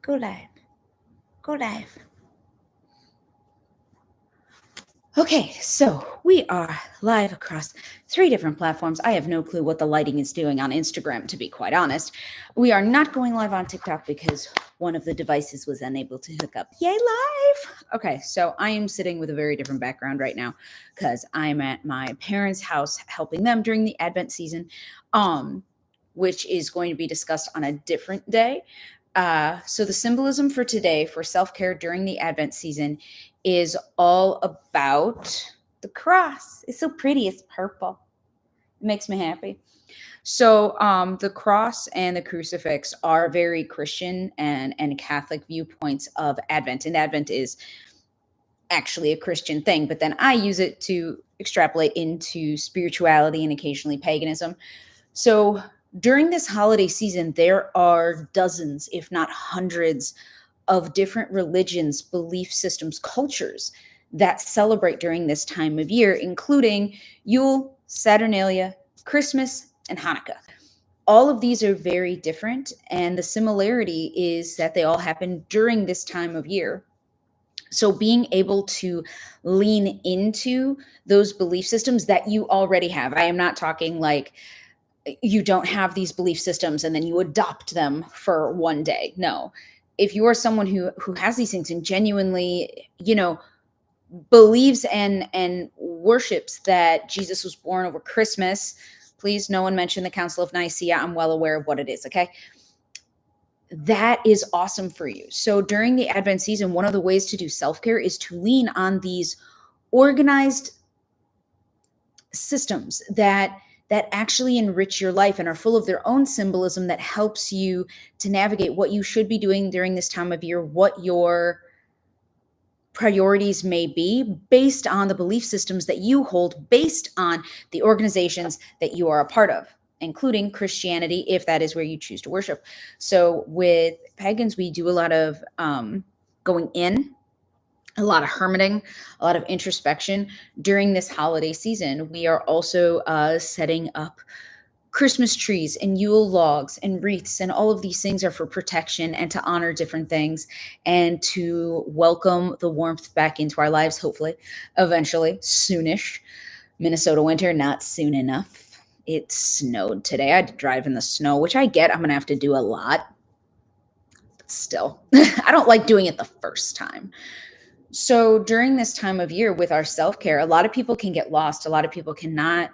Go live. Go live. Okay, so we are live across 3 different platforms. I have no clue what the lighting is doing on Instagram, to be quite honest. We are not going live on TikTok because one of the devices was unable to hook up. Yay, live! Okay, so I am sitting with a very different background right now because I'm at my parents' house helping them during the Advent season, which is going to be discussed on a different day. So the symbolism for today for self-care during the Advent season is all about the cross. It's so pretty. It's purple. It makes me happy. So the cross and the crucifix are very Christian and Catholic viewpoints of Advent. And Advent is actually a Christian thing, but then I use it to extrapolate into spirituality and occasionally paganism. So during this holiday season, there are dozens, if not hundreds, of different religions, belief systems, cultures that celebrate during this time of year, including Yule, Saturnalia, Christmas, and Hanukkah. All of these are very different, and the similarity is that they all happen during this time of year. So being able to lean into those belief systems that you already have. I am not talking like you don't have these belief systems and then you adopt them for one day. No. If you are someone who has these things and genuinely, believes and worships that Jesus was born over Christmas, please no one mention the Council of Nicaea. I'm well aware of what it is, okay? That is awesome for you. So during the Advent season, one of the ways to do self-care is to lean on these organized systems that actually enrich your life and are full of their own symbolism that helps you to navigate what you should be doing during this time of year, what your priorities may be based on the belief systems that you hold, based on the organizations that you are a part of, including Christianity, if that is where you choose to worship. So with pagans, we do a lot of going in, a lot of hermiting, a lot of introspection during this holiday season. We are also setting up Christmas trees and Yule logs and wreaths, and all of these things are for protection and to honor different things and to welcome the warmth back into our lives, hopefully, eventually, soonish. Minnesota winter, not soon enough. It snowed today. I had to drive in the snow, which I get. I'm going to have to do a lot. But still, I don't like doing it the first time. So during this time of year with our self-care, a lot of people can get lost. A lot of people cannot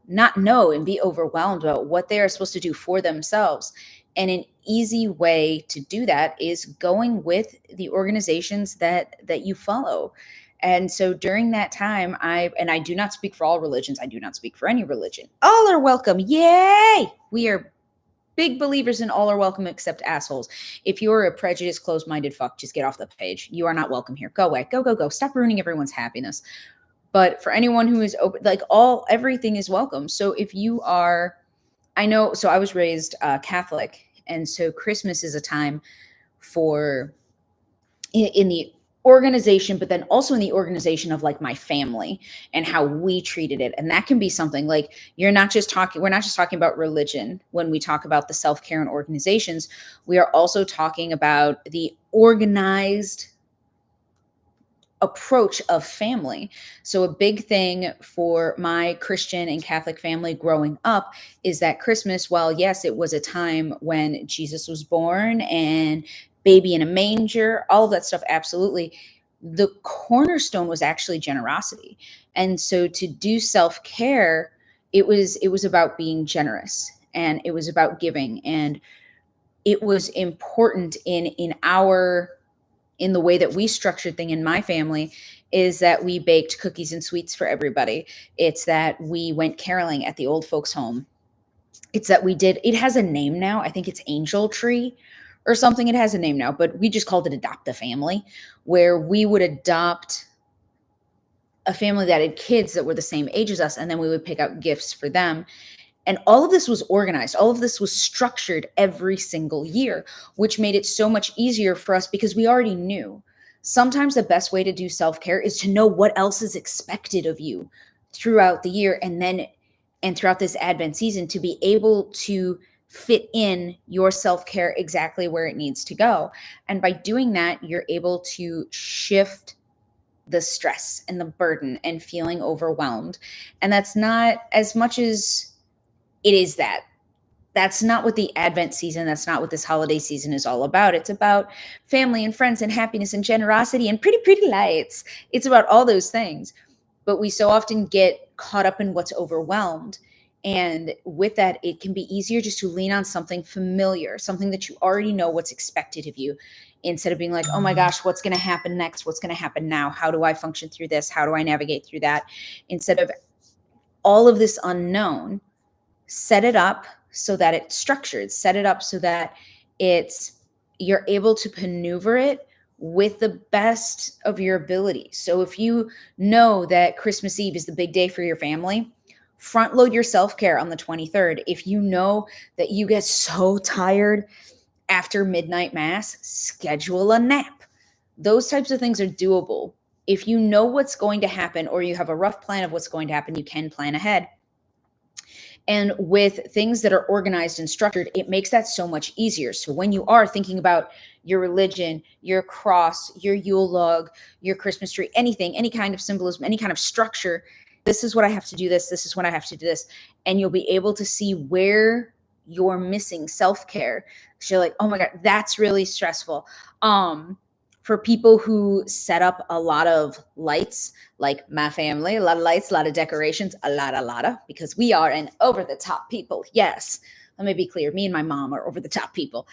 not know and be overwhelmed about what they are supposed to do for themselves. And an easy way to do that is going with the organizations that you follow. And so during that time, I do not speak for all religions. I do not speak for any religion. All are welcome. Yay! We are big believers in all are welcome except assholes. If you're a prejudiced, closed-minded fuck, just get off the page. You are not welcome here. Go away. Go, go, go. Stop ruining everyone's happiness. But for anyone who is open, like everything is welcome. So if you are, so I was raised Catholic. And so Christmas is a time for in the organization, but then also in the organization of like my family and how we treated it. And that can be something like we're not just talking about religion when we talk about the self-care and organizations. We are also talking about the organized approach of family. So a big thing for my Christian and Catholic family growing up is that Christmas, while yes, it was a time when Jesus was born and baby in a manger, all of that stuff, absolutely. The cornerstone was actually generosity. And so to do self-care, it was about being generous, and it was about giving, and it was important in the way that we structured thing in my family is that we baked cookies and sweets for everybody. It's that we went caroling at the old folks' home. It's that it has a name now. I think it's Angel Tree or something. It has a name now, but we just called it Adopt a Family, where we would adopt a family that had kids that were the same age as us, and then we would pick out gifts for them. And all of this was organized. All of this was structured every single year, which made it so much easier for us because we already knew. Sometimes the best way to do self-care is to know what else is expected of you throughout the year and throughout this Advent season, to be able to fit in your self-care exactly where it needs to go. And by doing that, you're able to shift the stress and the burden and feeling overwhelmed. And that's not as much as it is that. That's not what the Advent season, that's not what this holiday season is all about. It's about family and friends and happiness and generosity and pretty, pretty lights. It's about all those things. But we so often get caught up in what's overwhelmed. And with that, it can be easier just to lean on something familiar, something that you already know what's expected of you, instead of being like, oh my gosh, what's going to happen next? What's going to happen now? How do I function through this? How do I navigate through that? Instead of all of this unknown, set it up so that it's structured, set it up so that you're able to maneuver it with the best of your ability. So if you know that Christmas Eve is the big day for your family, front load your self-care on the 23rd. If you know that you get so tired after midnight mass, schedule a nap. Those types of things are doable. If you know what's going to happen, or you have a rough plan of what's going to happen, you can plan ahead. And with things that are organized and structured, it makes that so much easier. So when you are thinking about your religion, your cross, your Yule log, your Christmas tree, anything, any kind of symbolism, any kind of structure, this is what I have to do this is when I have to do this. And you'll be able to see where you're missing self-care. So you're like, oh my God, that's really stressful. For people who set up a lot of lights, like my family, a lot of lights, a lot of decorations, a lot of, because we are an over-the-top people. Yes, let me be clear. Me and my mom are over-the-top people.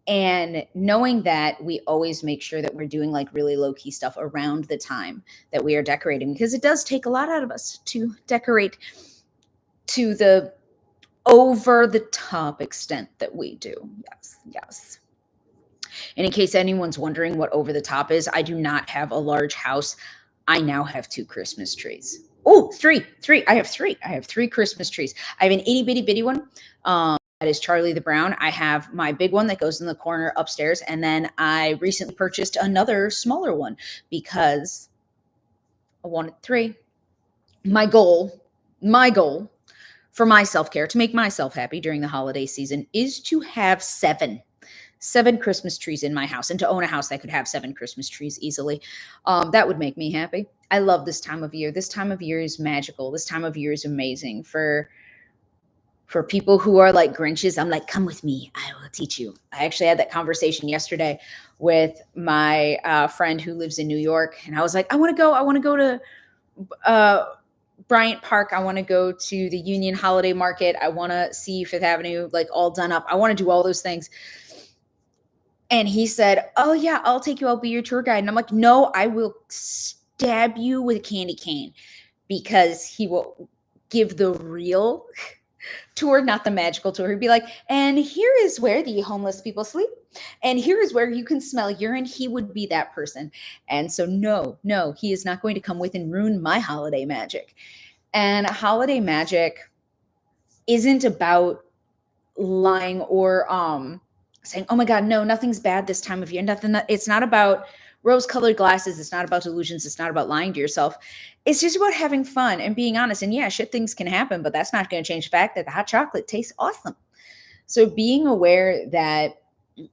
And knowing that, we always make sure that we're doing like really low-key stuff around the time that we are decorating, because it does take a lot out of us to decorate to the over-the-top extent that we do. Yes, yes. And in case anyone's wondering what over the top is, I do not have a large house. I now have 2 Christmas trees. Oh, three. I have 3. I have 3 Christmas trees. I have an itty bitty bitty one. That is Charlie the Brown. I have my big one that goes in the corner upstairs. And then I recently purchased another smaller one because I wanted 3. My goal for my self-care, to make myself happy during the holiday season, is to have 7 Christmas trees in my house, and to own a house that could have 7 Christmas trees easily. That would make me happy. I love this time of year. This time of year is magical. This time of year is amazing for people who are like Grinches. I'm like, come with me. I will teach you. I actually had that conversation yesterday with my friend who lives in New York. And I was like, I want to go to Bryant Park. I want to go to the Union Holiday Market. I want to see Fifth Avenue, like all done up. I want to do all those things. And he said, oh yeah, I'll take you. I'll be your tour guide. And I'm like, no, I will stab you with a candy cane, because he will give the real tour, not the magical tour. He'd be like, and here is where the homeless people sleep. And here is where you can smell urine. He would be that person. And so no, he is not going to come with and ruin my holiday magic. And holiday magic isn't about lying or saying, oh my God, no, nothing's bad this time of year. It's not about rose-colored glasses. It's not about delusions. It's not about lying to yourself. It's just about having fun and being honest. And yeah, shit things can happen, but that's not going to change the fact that the hot chocolate tastes awesome. So being aware that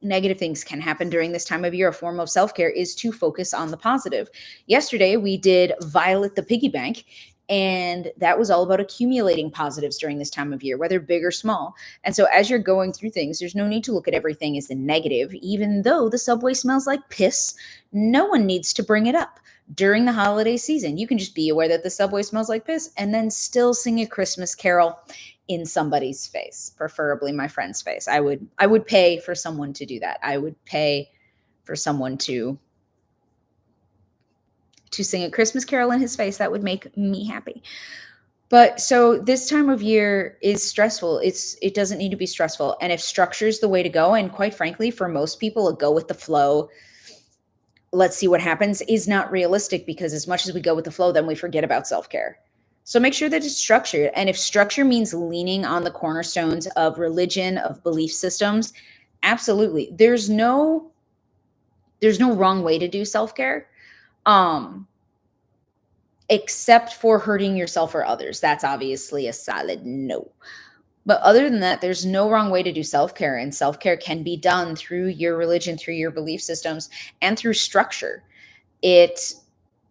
negative things can happen during this time of year, a form of self-care is to focus on the positive. Yesterday, we did Violet the Piggy Bank, and that was all about accumulating positives during this time of year, whether big or small. And so as you're going through things, there's no need to look at everything as a negative. Even though the subway smells like piss, no one needs to bring it up. During the holiday season, you can just be aware that the subway smells like piss and then still sing a Christmas carol in somebody's face, preferably my friend's face. I would pay for someone to do that. I would pay for someone to sing a Christmas carol in his face. That would make me happy. But so this time of year is stressful. It doesn't need to be stressful. And if structure is the way to go, and quite frankly, for most people, a go with the flow, let's see what happens, is not realistic, because as much as we go with the flow, then we forget about self-care. So make sure that it's structured. And if structure means leaning on the cornerstones of religion, of belief systems, absolutely. There's no wrong way to do self-care. Except for hurting yourself or others. That's obviously a solid no. But other than that, there's no wrong way to do self-care, and self-care can be done through your religion, through your belief systems, and through structure. It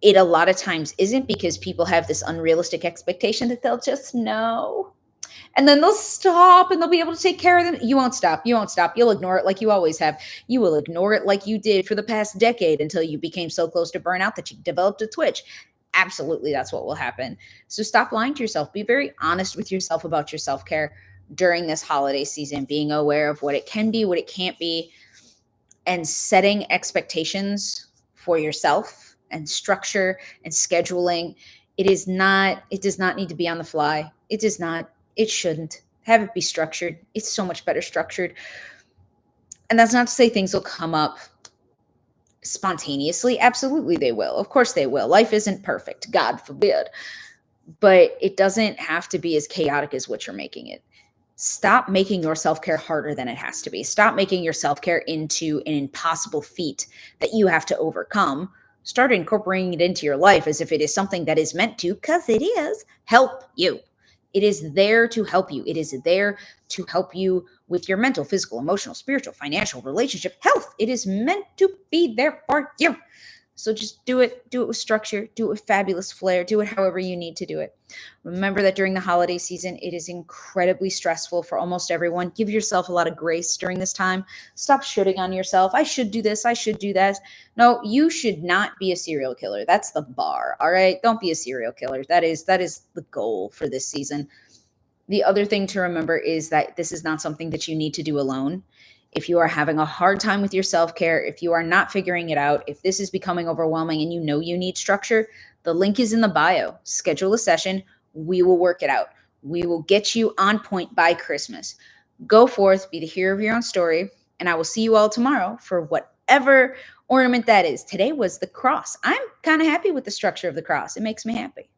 it a lot of times isn't, because people have this unrealistic expectation that they'll just know. And then they'll stop and they'll be able to take care of them. You won't stop. You won't stop. You'll ignore it like you always have. You will ignore it like you did for the past decade until you became so close to burnout that you developed a twitch. Absolutely, that's what will happen. So stop lying to yourself. Be very honest with yourself about your self care during this holiday season, being aware of what it can be, what it can't be, and setting expectations for yourself and structure and scheduling. It does not need to be on the fly. It does not, it shouldn't. Have it be structured. It's so much better structured. And that's not to say things will come up spontaneously. Absolutely, they will. Of course, they will. Life isn't perfect, God forbid. But it doesn't have to be as chaotic as what you're making it. Stop making your self care harder than it has to be. Stop making your self care into an impossible feat that you have to overcome. Start incorporating it into your life as if it is something that is meant to, because it is, help you. It is there to help you. It is there to help you with your mental, physical, emotional, spiritual, financial, relationship, health. It is meant to be there for you. So just do it with structure, do it with fabulous flair, do it however you need to do it. Remember that during the holiday season, it is incredibly stressful for almost everyone. Give yourself a lot of grace during this time. Stop shitting on yourself. I should do this. I should do that. No, you should not be a serial killer. That's the bar. All right. Don't be a serial killer. That is the goal for this season. The other thing to remember is that this is not something that you need to do alone. If you are having a hard time with your self-care, if you are not figuring it out, if this is becoming overwhelming and you know you need structure, the link is in the bio. Schedule a session. We will work it out. We will get you on point by Christmas. Go forth, be the hero of your own story, and I will see you all tomorrow for whatever ornament that is. Today was the cross. I'm kind of happy with the structure of the cross. It makes me happy.